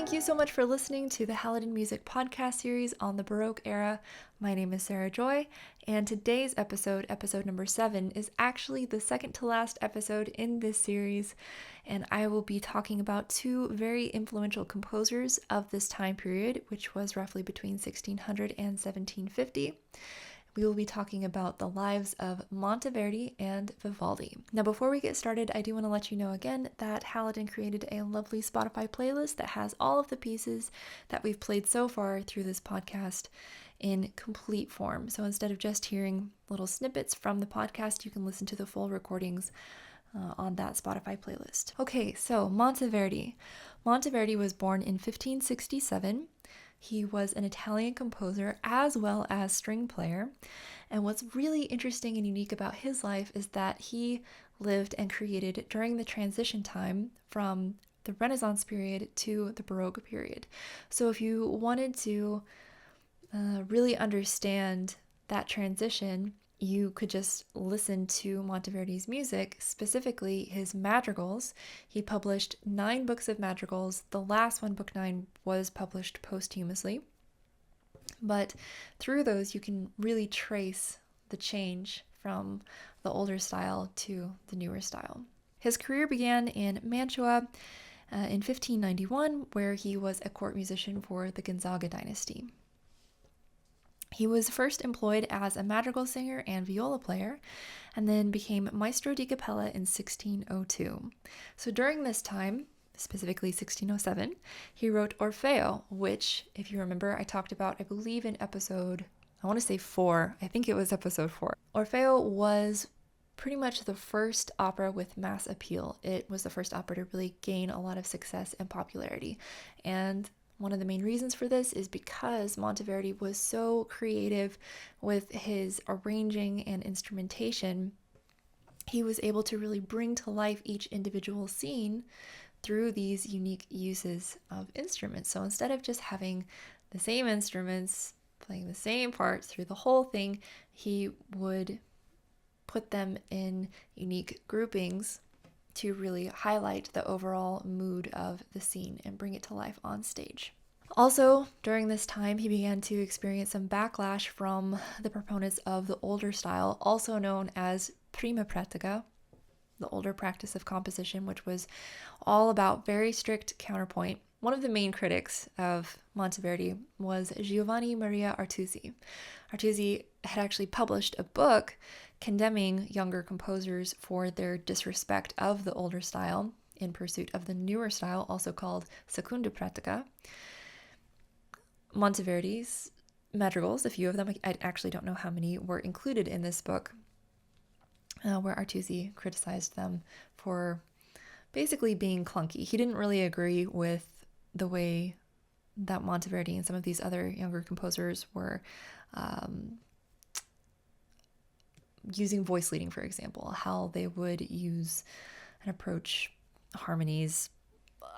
thank you so much for listening to the HalidonMusic podcast series on the Baroque Era. My name is Sarah Joy, and today's episode, episode number 7, is actually the second to last episode in this series, and I will be talking about two very influential composers of this time period, which was roughly between 1600 and 1750. We will be talking about the lives of Monteverdi and Vivaldi. Now, before we get started, I do want to let you know again that Halidon created a lovely Spotify playlist that has all of the pieces that we've played so far through this podcast in complete form. So instead of just hearing little snippets from the podcast, you can listen to the full recordings on that Spotify playlist. Okay, so Monteverdi. Monteverdi was born in 1567. He was an Italian composer as well as string player. And what's really interesting and unique about his life is that he lived and created during the transition time from the Renaissance period to the Baroque period. So if you wanted to really understand that transition, you could just listen to Monteverdi's music, specifically his madrigals. He published 9 books of madrigals. The last one, book 9, was published posthumously. But through those, you can really trace the change from the older style to the newer style. His career began in Mantua in 1591, where he was a court musician for the Gonzaga dynasty. He was first employed as a madrigal singer and viola player, and then became maestro di cappella in 1602. So during this time, specifically 1607, he wrote Orfeo, which, if you remember, I talked about, I believe, in episode, I want to say 4. I think it was episode 4. Orfeo was pretty much the first opera with mass appeal. It was the first opera to really gain a lot of success and popularity. And one of the main reasons for this is because Monteverdi was so creative with his arranging and instrumentation. He was able to really bring to life each individual scene through these unique uses of instruments. So instead of just having the same instruments playing the same parts through the whole thing, he would put them in unique groupings to really highlight the overall mood of the scene and bring it to life on stage. Also, during this time, he began to experience some backlash from the proponents of the older style, also known as prima pratica, the older practice of composition, which was all about very strict counterpoint. One of the main critics of Monteverdi was Giovanni Maria Artusi. Artusi had actually published a book condemning younger composers for their disrespect of the older style in pursuit of the newer style, also called seconda pratica. Monteverdi's madrigals, a few of them, I actually don't know how many, were included in this book, where Artusi criticized them for basically being clunky. He didn't really agree with the way that Monteverdi and some of these other younger composers were using voice leading, for example, how they would use and approach harmonies.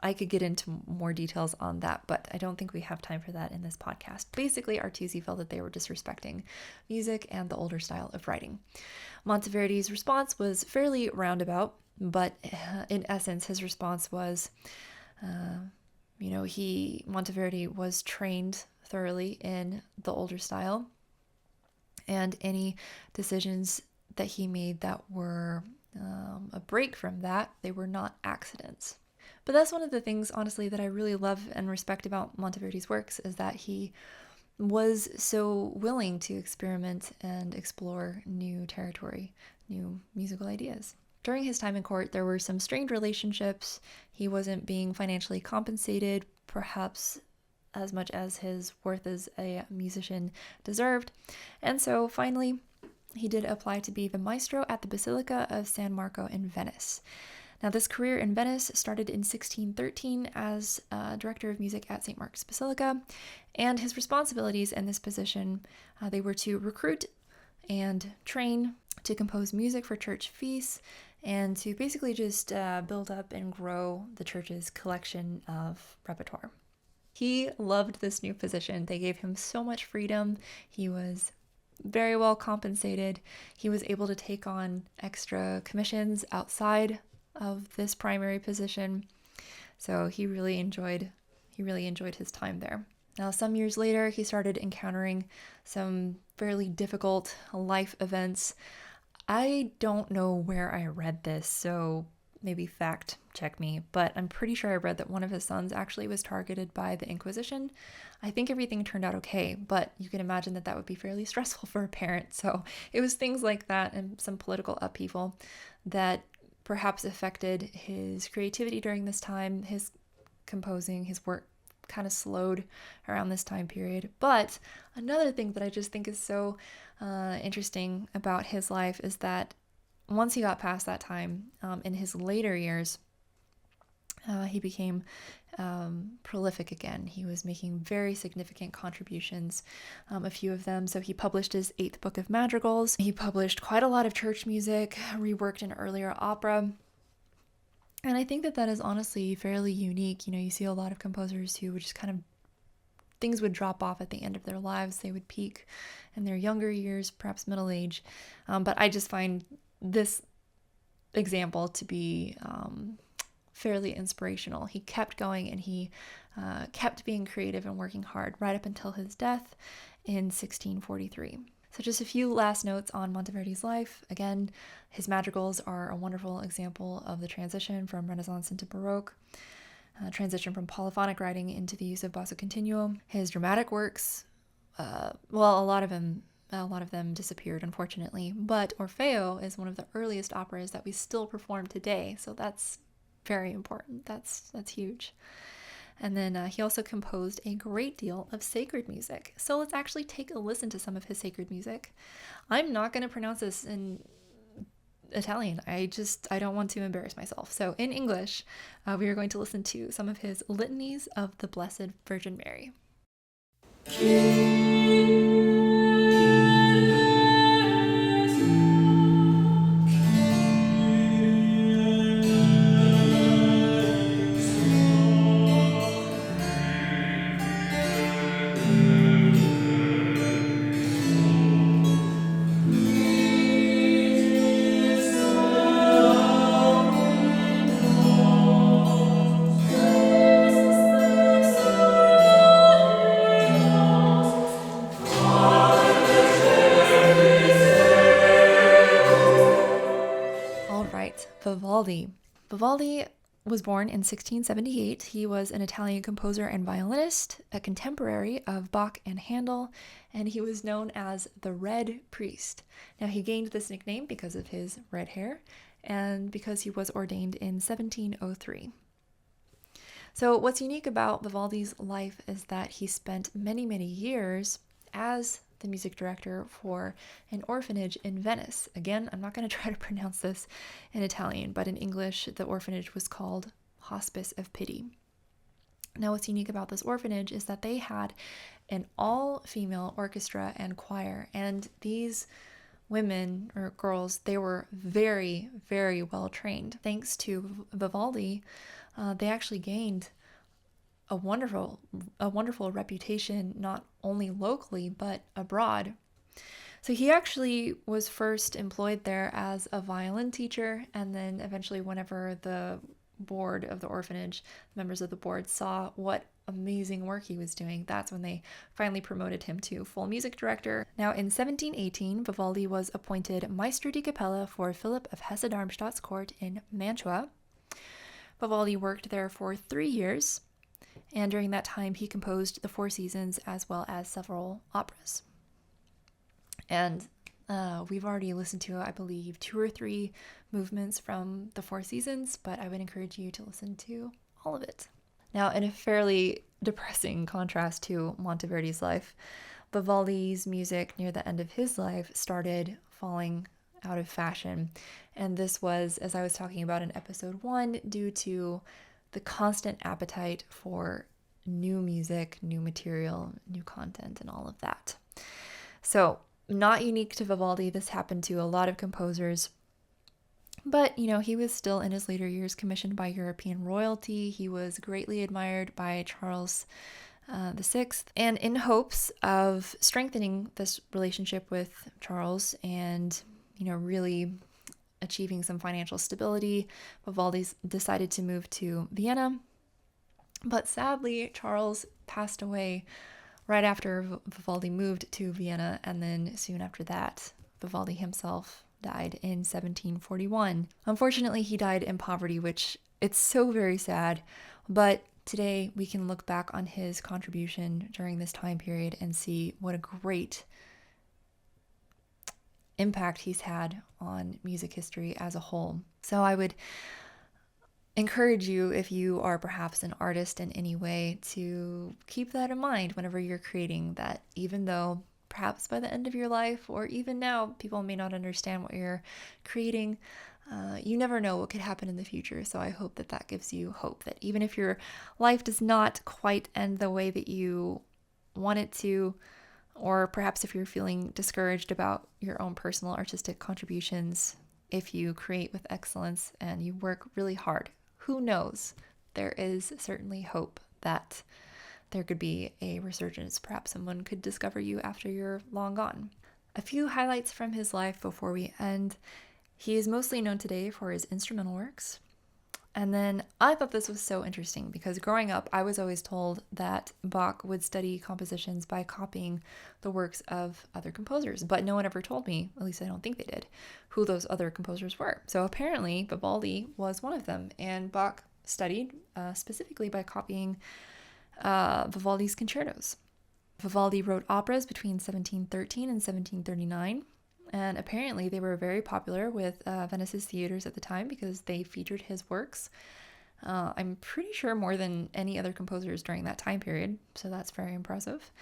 I could get into more details on that, but I don't think we have time for that in this podcast. Basically, Artusi felt that they were disrespecting music and the older style of writing. Monteverdi's response was fairly roundabout, but in essence, his response was, Monteverdi was trained thoroughly in the older style, and any decisions that he made that were a break from that, they were not accidents. But that's one of the things, honestly, that I really love and respect about Monteverdi's works, is that he was so willing to experiment and explore new territory, new musical ideas. During his time in court, there were some strained relationships. He wasn't being financially compensated, perhaps as much as his worth as a musician deserved. And so finally, he did apply to be the maestro at the Basilica of San Marco in Venice. Now, this career in Venice started in 1613 as director of music at St. Mark's Basilica, and his responsibilities in this position, they were to recruit and train to compose music for church feasts, and to basically just build up and grow the church's collection of repertoire. He loved this new position. They gave him so much freedom. He was very well compensated. He was able to take on extra commissions outside of this primary position. So he really enjoyed he really enjoyed his time there. Now, some years later, he started encountering some fairly difficult life events. I don't know where I read this, so maybe fact check me, but I'm pretty sure I read that one of his sons actually was targeted by the Inquisition. I think everything turned out okay, but you can imagine that would be fairly stressful for a parent. So it was things like that and some political upheaval that perhaps affected his creativity during this time. His composing, his work kind of slowed around this time period. But another thing that I just think is so interesting about his life is that once he got past that time, in his later years, he became prolific again. He was making very significant contributions, a few of them. So he published his 8th book of madrigals. He published quite a lot of church music, reworked an earlier opera. And I think that that is honestly fairly unique. You see a lot of composers who would just kind of, things would drop off at the end of their lives. They would peak in their younger years, perhaps middle age. But I just find this example to be fairly inspirational. He kept going and he kept being creative and working hard right up until his death in 1643. So just a few last notes on Monteverdi's life. Again, his madrigals are a wonderful example of the transition from Renaissance into Baroque, transition from polyphonic writing into the use of basso continuo. His dramatic works, a lot of them disappeared, unfortunately, but Orfeo is one of the earliest operas that we still perform today, so that's very important. That's huge. And then he also composed a great deal of sacred music. So let's actually take a listen to some of his sacred music. I'm not going to pronounce this in Italian. I don't want to embarrass myself. So in English, we are going to listen to some of his litanies of the Blessed Virgin Mary. Vivaldi was born in 1678. He was an Italian composer and violinist, a contemporary of Bach and Handel, and he was known as the Red Priest. Now, he gained this nickname because of his red hair and because he was ordained in 1703. So what's unique about Vivaldi's life is that he spent many, many years as the music director for an orphanage in Venice. Again, I'm not going to try to pronounce this in Italian, but in English, the orphanage was called Hospice of Pity. Now, what's unique about this orphanage is that they had an all-female orchestra and choir, and these women or girls, they were very, very well trained. Thanks to Vivaldi, they actually gained a wonderful reputation, not only locally, but abroad. So he actually was first employed there as a violin teacher, and then eventually whenever the board of the orphanage, members of the board saw what amazing work he was doing, that's when they finally promoted him to full music director. Now in 1718, Vivaldi was appointed Maestro di Cappella for Philipp of Hesse-Darmstadt's court in Mantua. Vivaldi worked there for 3 years, and during that time, he composed the Four Seasons as well as several operas. And we've already listened to, I believe, 2 or 3 movements from the Four Seasons, but I would encourage you to listen to all of it. Now, in a fairly depressing contrast to Monteverdi's life, Vivaldi's music near the end of his life started falling out of fashion. And this was, as I was talking about in episode 1, due to the constant appetite for new music, new material, new content, and all of that. So, not unique to Vivaldi, this happened to a lot of composers. But, he was still in his later years commissioned by European royalty. He was greatly admired by Charles VI. And in hopes of strengthening this relationship with Charles and, really achieving some financial stability, Vivaldi decided to move to Vienna, But sadly, Charles passed away right after Vivaldi moved to Vienna, and then soon after that, Vivaldi himself died in 1741. Unfortunately, he died in poverty, which it's so very sad, but today we can look back on his contribution during this time period and see what a great impact he's had on music history as a whole. So I would encourage you, if you are perhaps an artist in any way, to keep that in mind whenever you're creating, that even though perhaps by the end of your life or even now people may not understand what you're creating, you never know what could happen in the future. So I hope that that gives you hope, that even if your life does not quite end the way that you want it to, or perhaps if you're feeling discouraged about your own personal artistic contributions, if you create with excellence and you work really hard, who knows? There is certainly hope that there could be a resurgence. Perhaps someone could discover you after you're long gone. A few highlights from his life before we end. He is mostly known today for his instrumental works. And then I thought this was so interesting because growing up, I was always told that Bach would study compositions by copying the works of other composers, but no one ever told me, at least I don't think they did, who those other composers were. So apparently Vivaldi was one of them, and Bach studied specifically by copying Vivaldi's concertos. Vivaldi wrote operas between 1713 and 1739. And apparently they were very popular with Venice's theaters at the time because they featured his works. I'm pretty sure more than any other composers during that time period, so that's very impressive.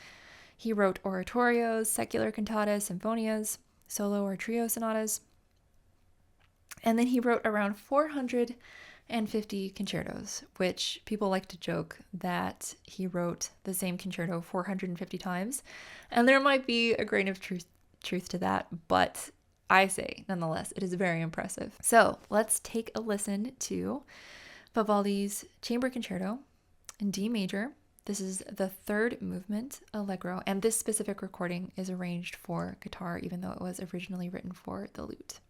He wrote oratorios, secular cantatas, sinfonias, solo or trio sonatas. And then he wrote around 450 concertos, which people like to joke that he wrote the same concerto 450 times. And there might be a grain of truth to that, but I say nonetheless it is very impressive. So let's take a listen to Vivaldi's Chamber Concerto in D major. This is the third movement, Allegro, and this specific recording is arranged for guitar, even though it was originally written for the lute.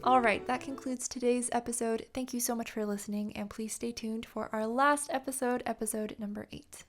Alright, that concludes today's episode. Thank you so much for listening, and please stay tuned for our last episode, episode number 8.